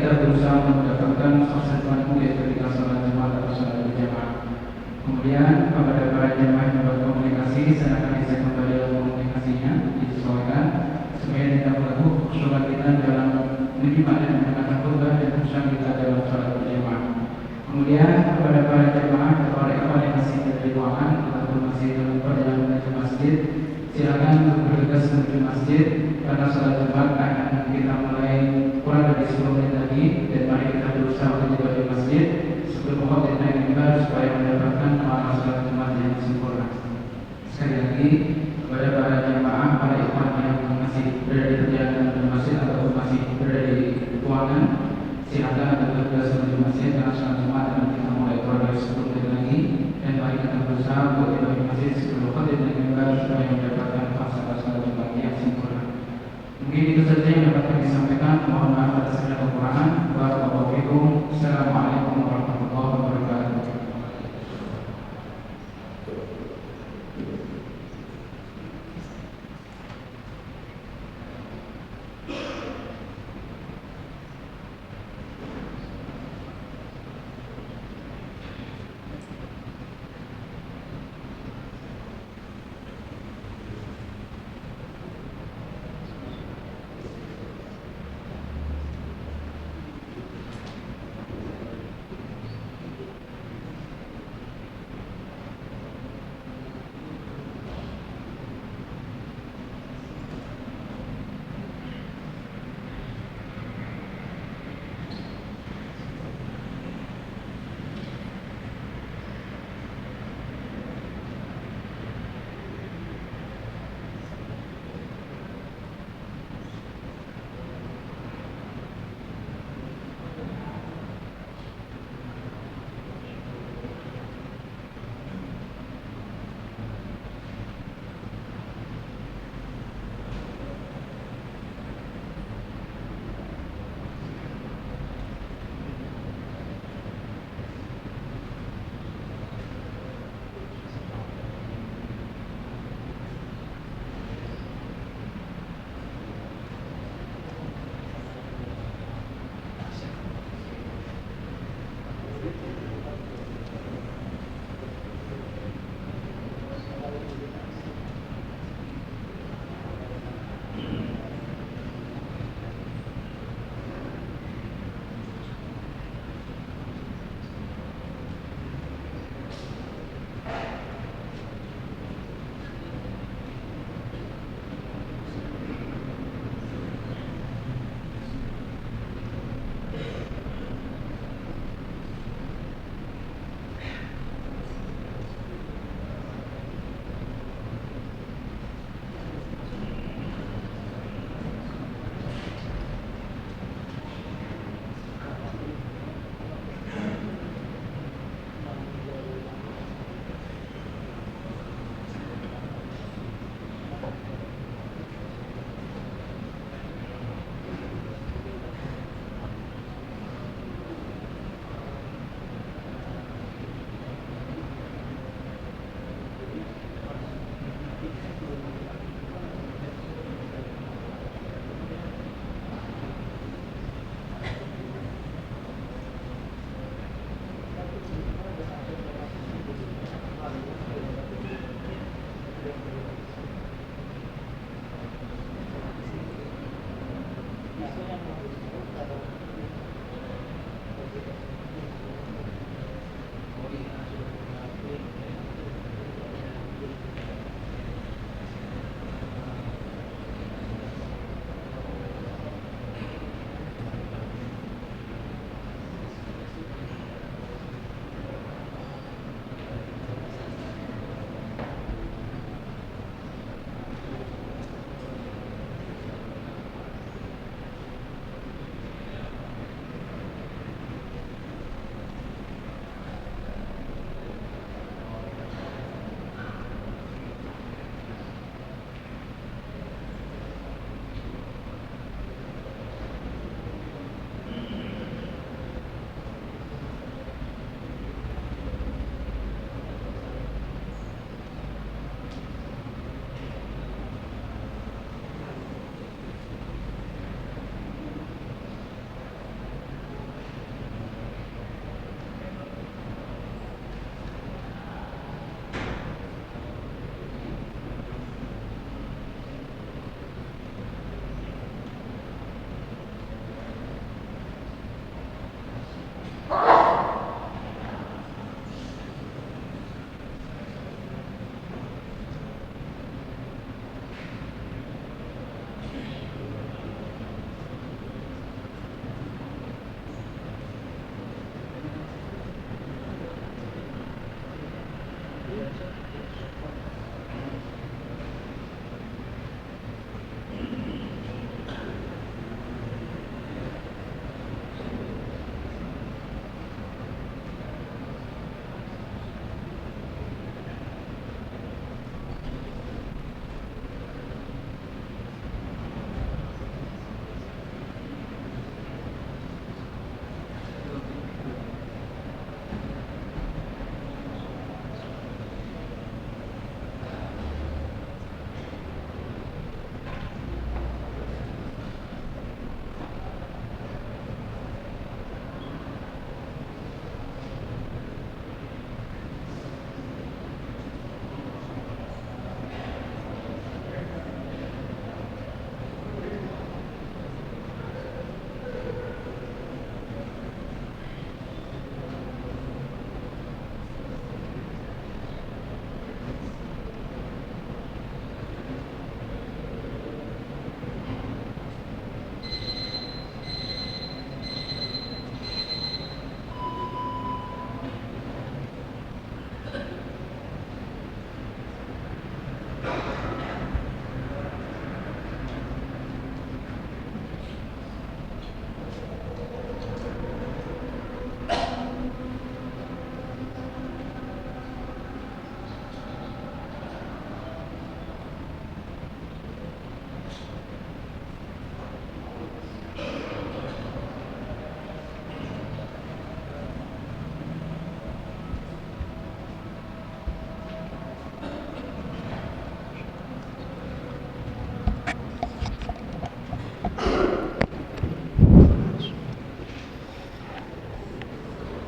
kita berusaha mendapatkan sholat Jumat yaitu ketika sholat Jumat atau sholat berjamaah. Kemudian kepada para jemaah yang berkomunikasi, silakan isi kembali komunikasinya, disesuaikan supaya tidak mengganggu sholat kita dalam menyimak dan mendengarkan khutbah dan khusyuk kita dalam sholat berjamaah. Kemudian kepada para jemaah atau para ikhwan yang masih di ruangan ataupun masih dalam perjalanan menuju masjid, silakan untuk bergegas menuju masjid karena sholat Jumat akan kita mulai kurang dari 10 menit lagi, dan mari kita berusaha untuk tiba di masjid sebelum khotbah naik mimbar supaya mendapatkan pahala sholat Jumat yang sempurna. Sekali lagi kepada para jemaah, para ikhwan yang masih berada di perjalanan menuju masjid ataupun masih berada di ruangan, silakan untuk bergegas menuju masjid karena sholat Jumat akan kita mulai kurang dari 10 menit lagi, dan mari kita berusaha untuk tiba di masjid sebelum khotbah naik mimbar supaya mendapatkan pahala sholat Jumat yang sempurna. Mungkin itu saja yang dapat kami sampaikan. Mohon maaf atas segala kekurangan. Barakallahu fikum. Assalamualaikum warahmatullahi wabarakatuh.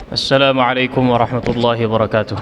Assalamualaikum warahmatullahi wabarakatuh.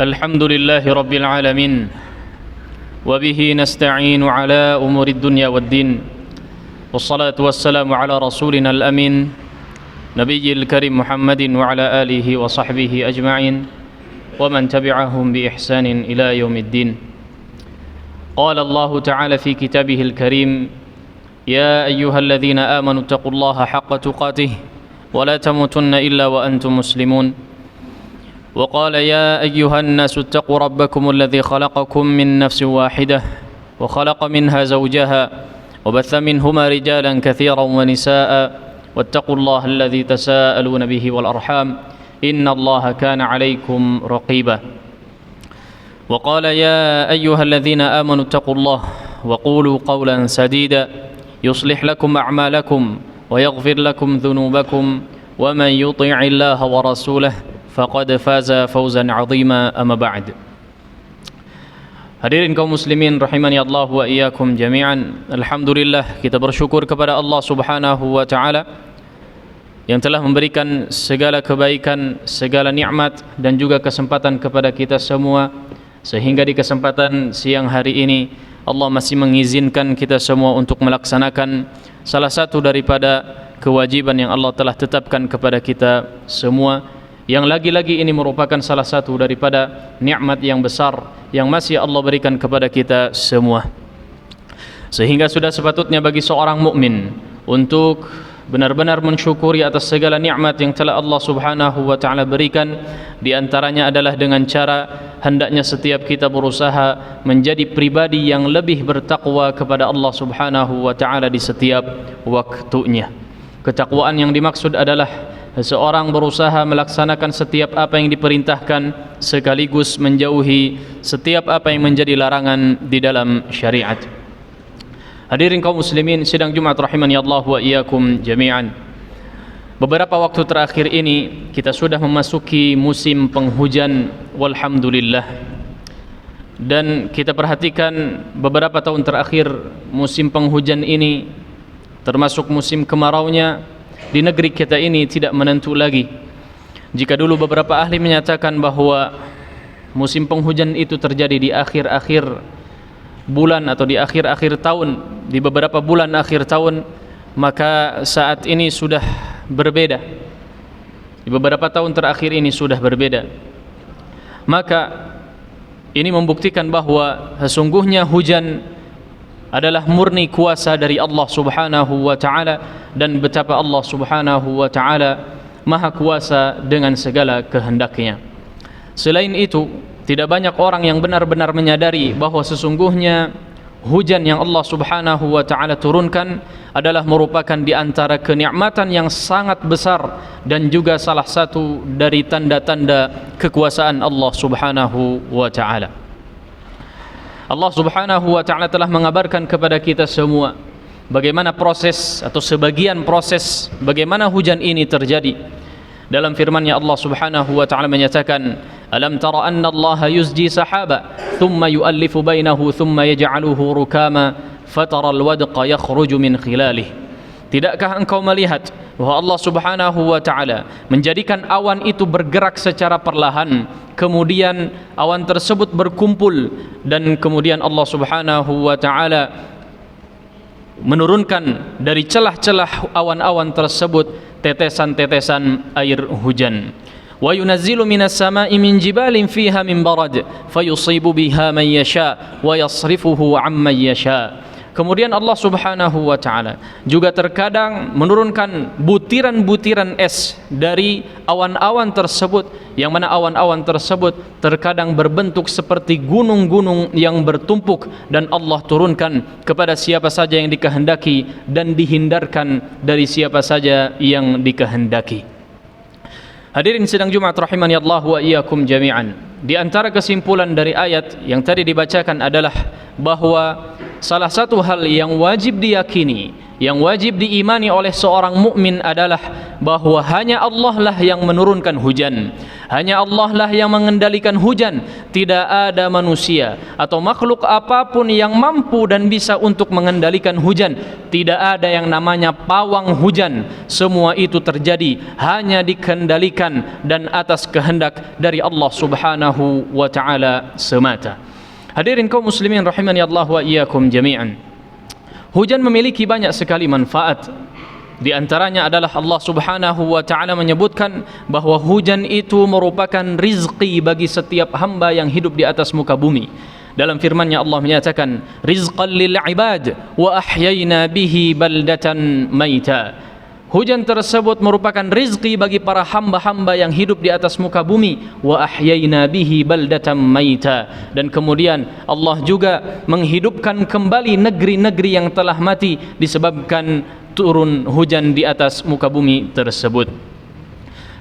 Alhamdulillahi Rabbil Alamin. Wabihi nasta'inu ala umuri dunya wad din. Wassalatu wassalamu ala rasulina al-amin Nabiyyil karim Muhammadin wa ala alihi wa sahbihi ajma'in wa man tabi'ahum bi ihsanin ila yaumiddin. Qala Allah ta'ala fi kitabihil karim, Ya ayyuhalladzina amanu taqullaha haqqa tuqatih wa la tamutunna illa wa antum muslimun. وقال يا أيها الناس اتقوا ربكم الذي خلقكم من نفس واحدة وخلق منها زوجها وبث منهما رجالا كثيرا ونساء واتقوا الله الذي تساءلون به والأرحام إن الله كان عليكم رقيبا وقال يا أيها الذين آمنوا اتقوا الله وقولوا قولا سديدا يصلح لكم أعمالكم ويغفر لكم ذنوبكم ومن يطيع الله ورسوله faqad faza fawzan 'azima, amma ba'd. Hadirin kaum muslimin rahimani Allah wa iyyakum jami'an. Alhamdulillah, kita bersyukur kepada Allah Subhanahu wa taala yang telah memberikan segala kebaikan, segala nikmat dan juga kesempatan kepada kita semua, sehingga di kesempatan siang hari ini Allah masih mengizinkan kita semua untuk melaksanakan salah satu daripada kewajiban yang Allah telah tetapkan kepada kita semua, yang lagi-lagi ini merupakan salah satu daripada nikmat yang besar yang masih Allah berikan kepada kita semua. Sehingga sudah sepatutnya bagi seorang mukmin untuk benar-benar mensyukuri atas segala nikmat yang telah Allah Subhanahu wa taala berikan. Di antaranya adalah dengan cara hendaknya setiap kita berusaha menjadi pribadi yang lebih bertakwa kepada Allah Subhanahu wa taala di setiap waktunya. Ketakwaan yang dimaksud adalah seorang berusaha melaksanakan setiap apa yang diperintahkan sekaligus menjauhi setiap apa yang menjadi larangan di dalam syariat. Hadirin kaum muslimin sidang Jumat rahimani Allah wa iyyakum jami'an. Beberapa waktu terakhir ini kita sudah memasuki musim penghujan, walhamdulillah. Dan kita perhatikan beberapa tahun terakhir musim penghujan ini termasuk musim kemaraunya di negeri kita ini tidak menentu lagi. Jika dulu beberapa ahli menyatakan bahwa musim penghujan itu terjadi di akhir-akhir bulan atau di akhir-akhir tahun, di beberapa bulan akhir tahun, maka saat ini sudah berbeda. Di beberapa tahun terakhir ini sudah berbeda. Maka ini membuktikan bahwa sesungguhnya hujan adalah murni kuasa dari Allah Subhanahu wa taala, dan betapa Allah Subhanahu wa taala maha kuasa dengan segala kehendaknya. Selain itu, tidak banyak orang yang benar-benar menyadari bahwa sesungguhnya hujan yang Allah Subhanahu wa taala turunkan adalah merupakan di antara kenikmatan yang sangat besar dan juga salah satu dari tanda-tanda kekuasaan Allah Subhanahu wa taala. Allah Subhanahu wa taala telah mengabarkan kepada kita semua bagaimana proses atau sebagian proses bagaimana hujan ini terjadi. Dalam firman-Nya Allah Subhanahu wa taala menyatakan, "Alam tara anna Allah yuzji sahaba, thumma yu'allifu bainahu, thumma yaj'aluhu rukama, fatara al-wadqa yakhruju min khilalih." Tidakkah engkau melihat bahwa Allah Subhanahu wa taala menjadikan awan itu bergerak secara perlahan, kemudian awan tersebut berkumpul, dan kemudian Allah Subhanahu wa taala menurunkan dari celah-celah awan-awan tersebut tetesan-tetesan air hujan. Wa yunazzilu minas sama'i min jibalin fiha min barad fayusibu biha man yasha wa yasrifuhu amman yasha. Kemudian Allah Subhanahu wa taala juga terkadang menurunkan butiran-butiran es dari awan-awan tersebut, yang mana awan-awan tersebut terkadang berbentuk seperti gunung-gunung yang bertumpuk, dan Allah turunkan kepada siapa saja yang dikehendaki dan dihindarkan dari siapa saja yang dikehendaki. Hadirin sidang Jumat rahimani Allah wa iyyakum jami'an. Di antara kesimpulan dari ayat yang tadi dibacakan adalah bahwa salah satu hal yang wajib diyakini, yang wajib diimani oleh seorang mukmin adalah bahwa hanya Allah lah yang menurunkan hujan. Hanya Allah lah yang mengendalikan hujan. Tidak ada manusia atau makhluk apapun yang mampu dan bisa untuk mengendalikan hujan. Tidak ada yang namanya pawang hujan. Semua itu terjadi hanya dikendalikan dan atas kehendak dari Allah Subhanahu wa taala semata. Hadirin kaum muslimin rahimani Allah wa iyyakum jami'an. Hujan memiliki banyak sekali manfaat. Di antaranya adalah Allah Subhanahu wa taala menyebutkan bahwa hujan itu merupakan rizqi bagi setiap hamba yang hidup di atas muka bumi. Dalam firman-Nya Allah menyatakan, rizqan lil ibad wa ahyayna bihi baldatan maita. Hujan tersebut merupakan rizki bagi para hamba-hamba yang hidup di atas muka bumi. Wa ahyayna bihi baldatan maita. Dan kemudian Allah juga menghidupkan kembali negeri-negeri yang telah mati disebabkan turun hujan di atas muka bumi tersebut.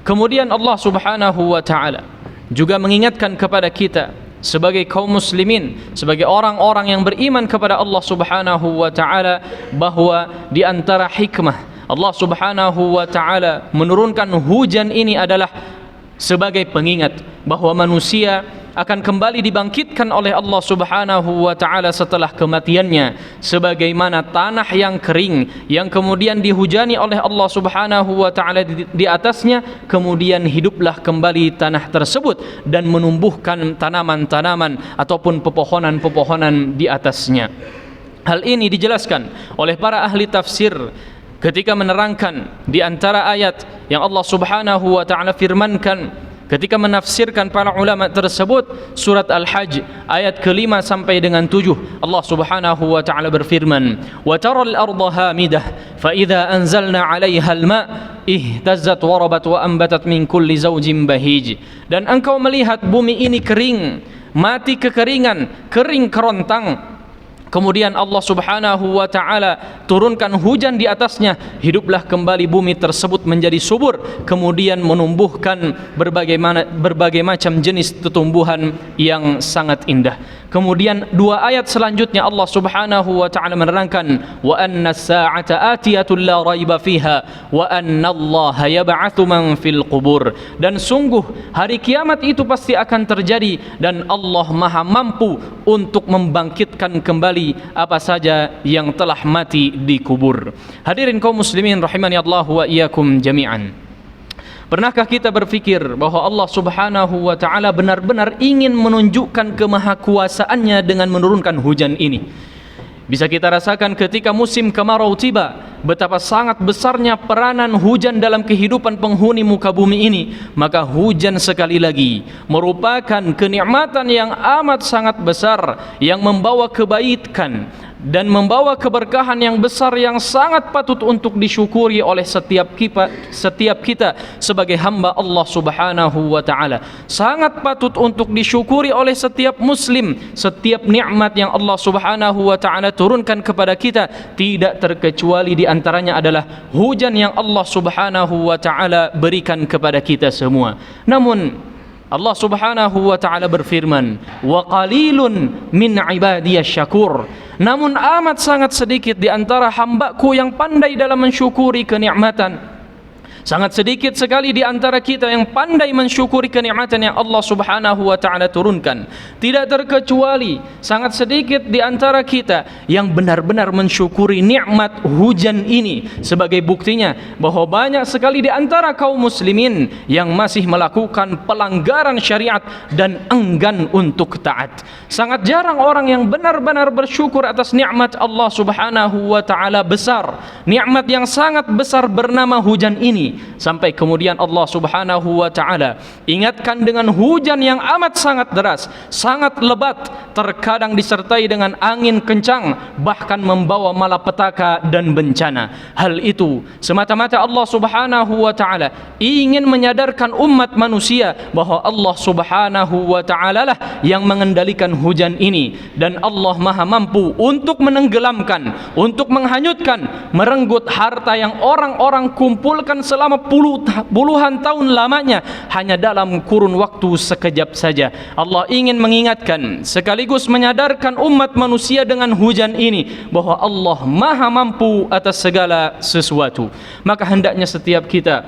Kemudian Allah Subhanahu wa taala juga mengingatkan kepada kita sebagai kaum muslimin, sebagai orang-orang yang beriman kepada Allah Subhanahu wa taala, bahwa di antara hikmah Allah Subhanahu wa taala menurunkan hujan ini adalah sebagai pengingat bahwa manusia akan kembali dibangkitkan oleh Allah Subhanahu wa taala setelah kematiannya, sebagaimana tanah yang kering yang kemudian dihujani oleh Allah Subhanahu wa taala di atasnya, kemudian hiduplah kembali tanah tersebut dan menumbuhkan tanaman-tanaman ataupun pepohonan-pepohonan di atasnya. Hal ini dijelaskan oleh para ahli tafsir ketika menerangkan di antara ayat yang Allah Subhanahu wa taala firmankan ketika menafsirkan para ulama tersebut, surat Al-Hajj ayat ke-5 sampai dengan 7. Allah Subhanahu wa taala berfirman, "Wa taral arda hamidah fa idza anzalna 'alaiha al-ma' ihtazzat wa rabat wa anbatat min kulli zawjin bahij." Dan engkau melihat bumi ini kering, mati kekeringan, kering kerontang. Kemudian Allah Subhanahu wa taala turunkan hujan di atasnya, hiduplah kembali bumi tersebut menjadi subur, kemudian menumbuhkan berbagai macam jenis tumbuhan yang sangat indah. Kemudian dua ayat selanjutnya Allah Subhanahu wa taala menerangkan, wa anna as-sa'ata atiyatun la raiba fiha wa anna Allah yab'atsu man fil qubur. Dan sungguh hari kiamat itu pasti akan terjadi dan Allah Maha mampu untuk membangkitkan kembali apa saja yang telah mati di kubur. Hadirin kaum muslimin rahimani Allah wa iyyakum jami'an. Pernahkah kita berpikir bahwa Allah Subhanahu wa taala benar-benar ingin menunjukkan kemahakuasaannya dengan menurunkan hujan ini? Bisa kita rasakan ketika musim kemarau tiba, betapa sangat besarnya peranan hujan dalam kehidupan penghuni muka bumi ini. Maka hujan sekali lagi merupakan kenikmatan yang amat sangat besar yang membawa kebaikan dan membawa keberkahan yang besar yang sangat patut untuk disyukuri oleh setiap kita sebagai hamba Allah Subhanahu wa taala. Sangat patut untuk disyukuri oleh setiap muslim. Setiap nikmat yang Allah Subhanahu wa taala turunkan kepada kita, tidak terkecuali di antaranya adalah hujan yang Allah Subhanahu wa taala berikan kepada kita semua. Namun Allah Subhanahu wa taala berfirman, wa qalilun min ibadiyasy syakur. Namun amat sangat sedikit di antara hambaku yang pandai dalam mensyukuri kenikmatan. Sangat sedikit sekali di antara kita yang pandai mensyukuri kenikmatan yang Allah Subhanahu wa taala turunkan. Tidak terkecuali sangat sedikit di antara kita yang benar-benar mensyukuri nikmat hujan ini. Sebagai buktinya bahwa banyak sekali di antara kaum muslimin yang masih melakukan pelanggaran syariat dan enggan untuk taat. Sangat jarang orang yang benar-benar bersyukur atas nikmat Allah Subhanahu wa taala besar. Nikmat yang sangat besar bernama hujan ini. Sampai kemudian Allah Subhanahu wa taala ingatkan dengan hujan yang amat sangat deras, sangat lebat, terkadang disertai dengan angin kencang, bahkan membawa malapetaka dan bencana. Hal itu semata-mata Allah Subhanahu wa taala ingin menyadarkan umat manusia bahwa Allah Subhanahu wa taala lah yang mengendalikan hujan ini, dan Allah Maha mampu untuk menenggelamkan, untuk menghanyutkan, merenggut harta yang orang-orang kumpulkan selama puluhan tahun lamanya hanya dalam kurun waktu sekejap saja. Allah ingin mengingatkan sekaligus menyadarkan umat manusia dengan hujan ini bahwa Allah Maha mampu atas segala sesuatu. Maka hendaknya setiap kita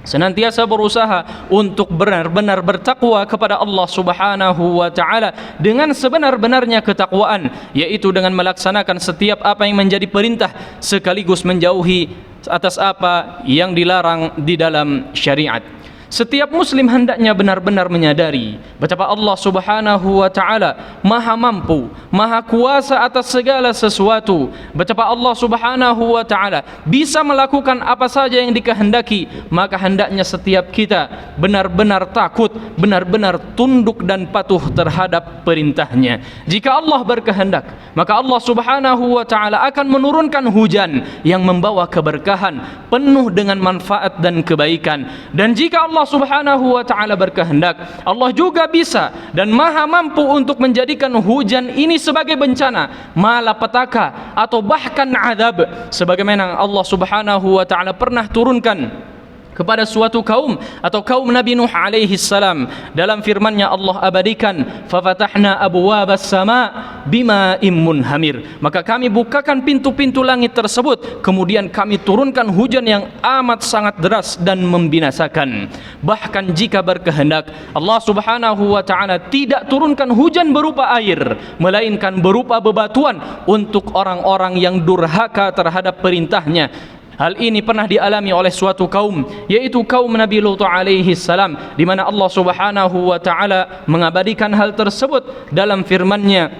senantiasa berusaha untuk benar-benar bertakwa kepada Allah Subhanahu wa taala dengan sebenar-benarnya ketakwaan, yaitu dengan melaksanakan setiap apa yang menjadi perintah sekaligus menjauhi atas apa yang dilarang di dalam syariat. Setiap muslim hendaknya benar-benar menyadari betapa Allah Subhanahu wa taala Maha mampu, Maha kuasa atas segala sesuatu. Betapa Allah Subhanahu wa taala bisa melakukan apa saja yang dikehendaki. Maka hendaknya setiap kita benar-benar takut, benar-benar tunduk dan patuh terhadap perintahnya. Jika Allah berkehendak, maka Allah Subhanahu wa taala akan menurunkan hujan yang membawa keberkahan penuh dengan manfaat dan kebaikan. Dan jika Allah Subhanahu wa taala berkehendak, Allah juga bisa dan Maha mampu untuk menjadikan hujan ini sebagai bencana, malapetaka atau bahkan azab, sebagaimana Allah Subhanahu wa taala pernah turunkan kepada suatu kaum atau kaum Nabi Nuh alaihi salam. Dalam firman-Nya Allah abadikan, "Fafatahna abwabas sama bima'im munhamir." Maka kami bukakan pintu-pintu langit tersebut, kemudian kami turunkan hujan yang amat sangat deras dan membinasakan. Bahkan jika berkehendak, Allah Subhanahu wa taala tidak turunkan hujan berupa air, melainkan berupa bebatuan untuk orang-orang yang durhaka terhadap perintahnya. Hal ini pernah dialami oleh suatu kaum, yaitu kaum Nabi Lut alaihi salam, di mana Allah Subhanahu wa taala mengabadikan hal tersebut dalam firman-Nya.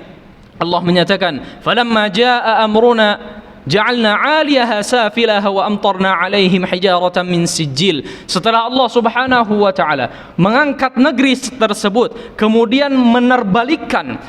Allah menyatakan, "Falamma jaa amruna ja'alna 'aliyaha safilaha wa amtarna 'alaihim hijaratan min sijil." Setelah Allah Subhanahu wa taala mengangkat negeri tersebut, kemudian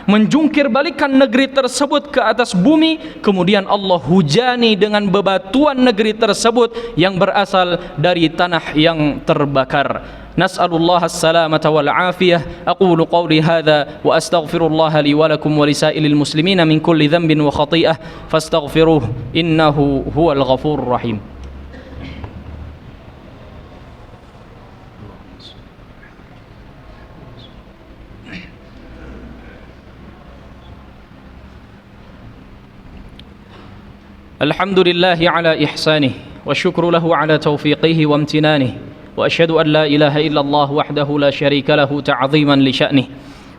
menjungkir balikan negeri tersebut ke atas bumi, kemudian Allah hujani dengan bebatuan negeri tersebut yang berasal dari tanah yang terbakar. Nas'alullah as-salamata wal afiyah. Aqulu qawli hadha wa astaghfirullah li wa lakum wa lisailil muslimina min kulli dhanbin wa khati'ah fastaghfiruh innahu huwal ghafurur rahim. Alhamdulillahi ala ihsanih wa syukru lahu ala taufiqihi wa amtinanih. وأشهد أن لا إله إلا الله وحده لا شريك له تعظيما لشأنه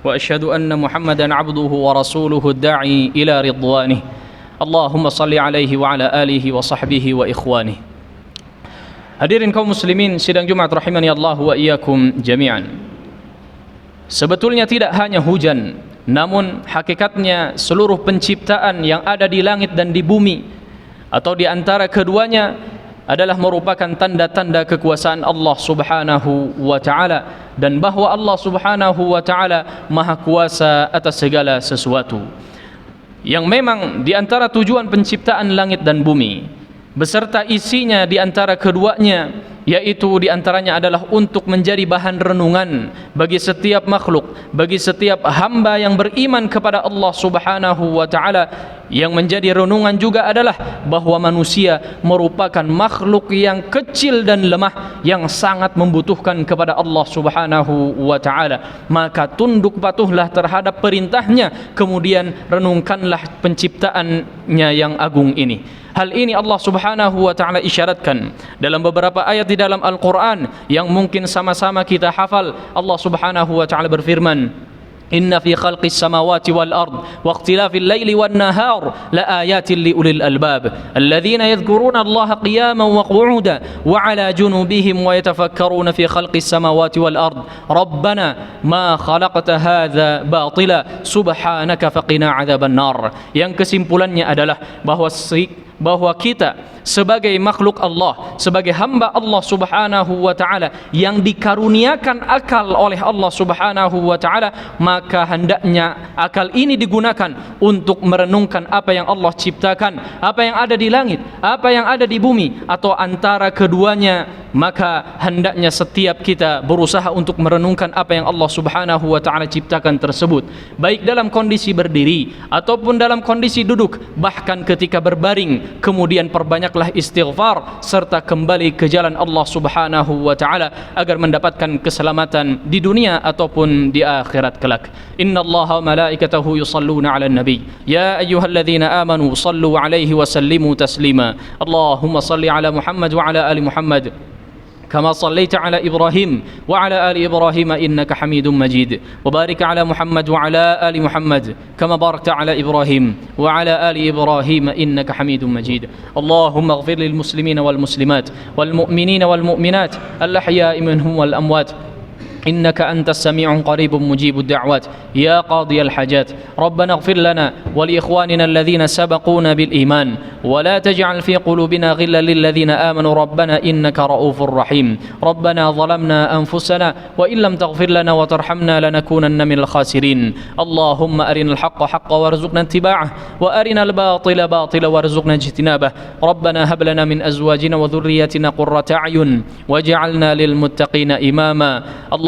وأشهد أن محمدا عبده ورسوله الداعي إلى رضوانه اللهم صل عليه وعلى آله وصحبه وإخوانه. Hadirin kaum muslimin sidang Jumat rahimani Allah wa iyyakum jami'an. Sebetulnya tidak hanya hujan, namun hakikatnya seluruh penciptaan yang ada di langit dan di bumi atau di antara keduanya adalah merupakan tanda-tanda kekuasaan Allah Subhanahu wa taala, dan bahwa Allah Subhanahu wa taala maha kuasa atas segala sesuatu. Yang memang di antara tujuan penciptaan langit dan bumi beserta isinya di antara keduanya, yaitu di antaranya adalah untuk menjadi bahan renungan bagi setiap makhluk, bagi setiap hamba yang beriman kepada Allah Subhanahu wa taala. Yang menjadi renungan juga adalah bahwa manusia merupakan makhluk yang kecil dan lemah, yang sangat membutuhkan kepada Allah Subhanahu wa taala. Maka tunduk patuhlah terhadap perintahnya, kemudian renungkanlah penciptaannya yang agung ini. Hal ini Allah Subhanahu wa taala isyaratkan dalam beberapa ayat di dalam Al-Qur'an yang mungkin sama-sama kita hafal. Allah Subhanahu wa taala berfirman, "Inna fi khalqis samawati wal ard wa ikhtilafil laili wan nahar la ayatin li ulil albab alladhina yadhkuruna Allaha qiyaman wa qu'udan wa 'ala junubihim wa yatafakkaruna fi khalqis samawati wal ard rabbana ma khalaqta hadza batila subhanaka faqina 'adzaban nar." Yang kesimpulannya adalah bahwa kita sebagai makhluk Allah, sebagai hamba Allah Subhanahu wa taala yang dikaruniakan akal oleh Allah Subhanahu wa taala, maka hendaknya akal ini digunakan untuk merenungkan apa yang Allah ciptakan, apa yang ada di langit, apa yang ada di bumi atau antara keduanya. Maka hendaknya setiap kita berusaha untuk merenungkan apa yang Allah Subhanahu wa taala ciptakan tersebut, baik dalam kondisi berdiri ataupun dalam kondisi duduk, bahkan ketika berbaring. Kemudian perbanyaklah istighfar serta kembali ke jalan Allah Subhanahu wa taala agar mendapatkan keselamatan di dunia ataupun di akhirat kelak. Innallaha wa malaikatahu yusalluna 'alan nabi ya ayyuhalladzina amanu sallu 'alaihi wa sallimu taslima. Allahumma salli 'ala Muhammad wa 'ala ali Muhammad كما صليت على إبراهيم وعلى آل إبراهيم إنك حميد مجيد وبارك على محمد وعلى آل محمد كما باركت على إبراهيم وعلى آل إبراهيم إنك حميد مجيد اللهم اغفر للمسلمين والمسلمات والمؤمنين والمؤمنات الأحياء منهم والأموات إنك أنت السميع قريب مجيب الدعوات يا قاضي الحاجات ربنا اغفر لنا ولإخواننا الذين سبقونا بالإيمان ولا تجعل في قلوبنا غلا للذين آمنوا ربنا إنك رؤوف رحيم ربنا ظلمنا أنفسنا وإن لم تغفر لنا وترحمنا لنكونن من الخاسرين اللهم أرنا الحق حقا وارزقنا اتباعه وأرنا الباطل باطلا وارزقنا اجتنابه ربنا هب لنا من أزواجنا وذرياتنا قرة أعين واجعلنا للمتقين إماما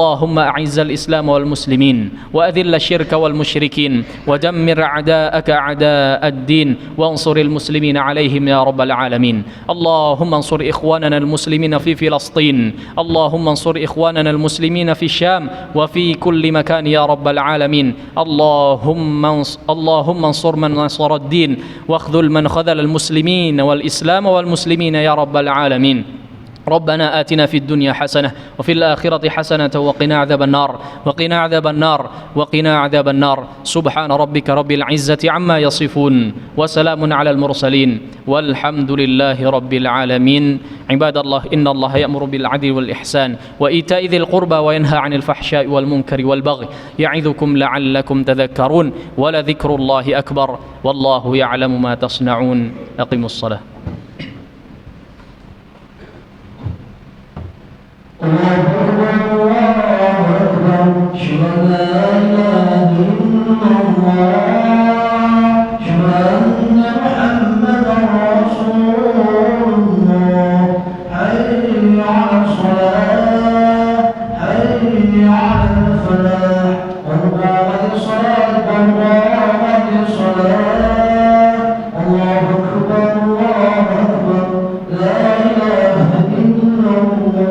اللهم أعز الإسلام والمسلمين وأذل الشرك والمشركين ودمر أعداءك أعداء الدين وانصر المسلمين عليهم يا رب العالمين. اللهم انصر إخواننا المسلمين في فلسطين، اللهم انصر إخواننا المسلمين في الشام وفي كل مكان يا رب العالمين. اللهم انصر من نصر الدين واخذل من خذل المسلمين والإسلام والمسلمين يا رب العالمين. ربنا آتنا في الدنيا حسنة وفي الآخرة حسنة وقنا عذاب النار وقنا عذاب النار وقنا عذاب النار. سبحان ربك رب العزة عما يصفون وسلام على المرسلين والحمد لله رب العالمين. عباد الله، إن الله يأمر بالعدل والإحسان وإيتاء ذي القربى وينهى عن الفحشاء والمنكر والبغي يعظكم لعلكم تذكرون ولذكر الله أكبر والله يعلم ما تصنعون. أقيموا الصلاة. الله أكبر الله أكبر أشهد أن لا إله إلا الله أشهد أن محمدا رسول الله. حي على الصلاة حي على الفلاح قد قامت الصلاة قد قامت الصلاة. الله أكبر الله أكبر لا إله إلا الله.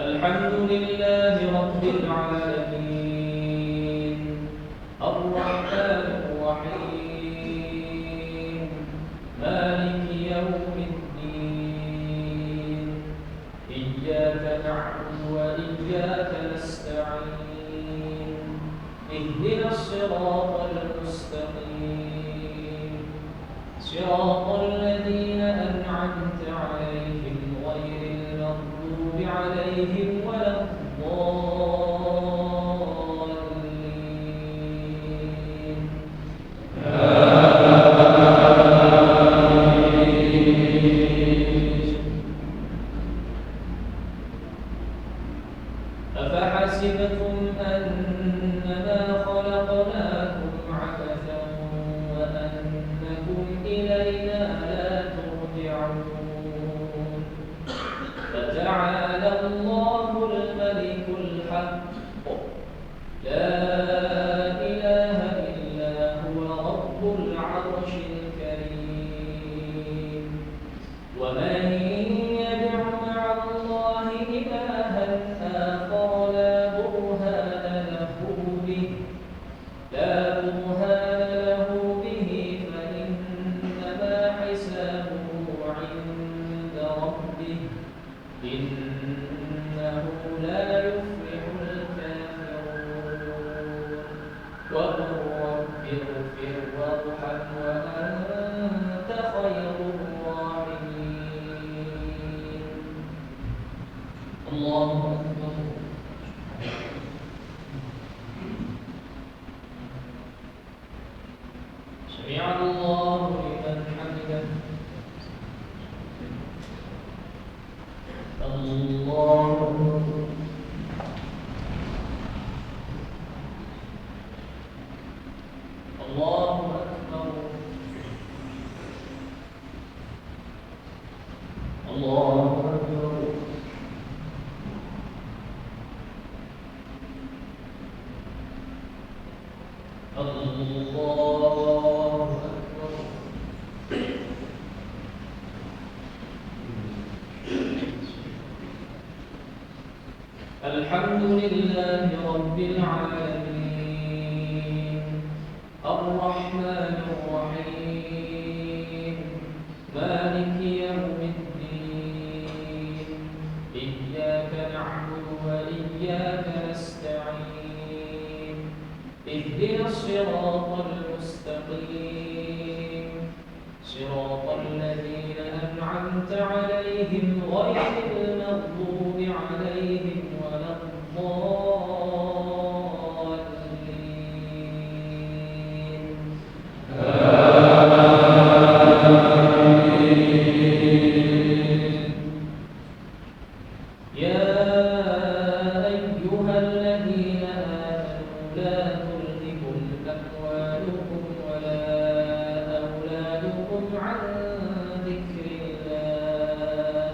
الحمد لله رب العالمين الرحمن الرحيم مالك يوم الدين إياك نعبد وإياك نستعين اهدنا الصراط المستقيم صراط الذين أنعمت عليهم غير المغضوب عليهم ولا الضالين. أفحسبتم أنما خلقناكم عبثا وأنكم إلينا لا ترجعون فتعالى الله الملك الحق لا إله إلا هو رب العرش الكريم. ومن يدع مع الله إلها آخر لا برهان له به فإنما حسابه عند ربه إنه لا يفلح الكافرون. وقل رب اغفر وارحم وأنت خير الراحمين. الله أكبر. سمع الله لمن حمده. الله الله أكبر. الله أكبر. الله أكبر. الحمد لله رب العالمين الرحمن الرحيم مالك يوم الدين إياك نعبد وإياك نستعين اهدنا الصراط المستقيم صراط الذين أنعمت عليهم غير المغضوب عليهم ولا الضالين. يا أيها الذين آمنوا لا تلهكم أموالكم ولا أولادكم عن ذكر الله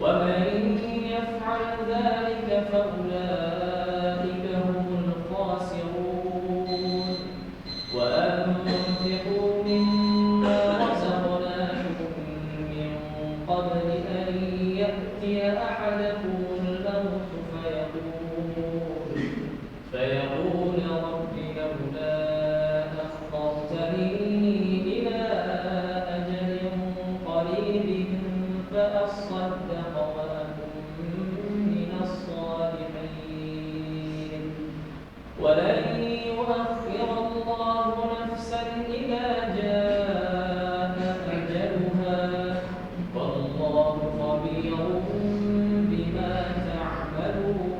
ومن يفعل ذلك فأولئك هم الخاسرون. وأنفقوا مما رزقناكم من قبل أن يأتي أحدكم الموت فيقول رب لولا أخرتني إلى أجل قريب فأصدق وأكن من الصالحين. ولن يؤخر الله نفسا إذا جاء أجلها والله خبير بما تعملون.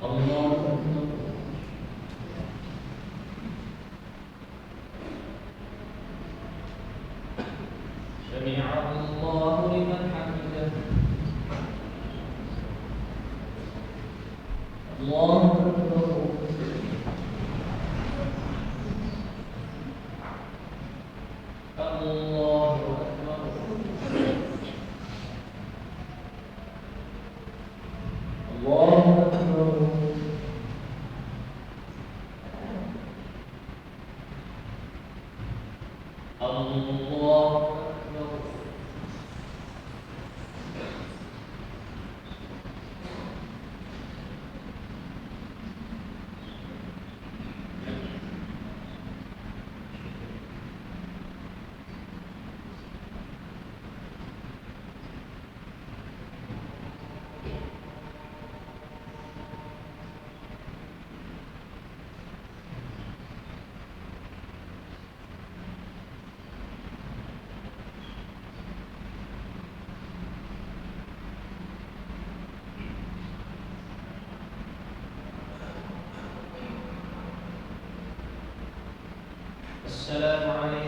الله أكبر. سمع الله لمن حمده. الله أكبر. الله أكبر. الله أكبر. الله أكبر. السلام عليكم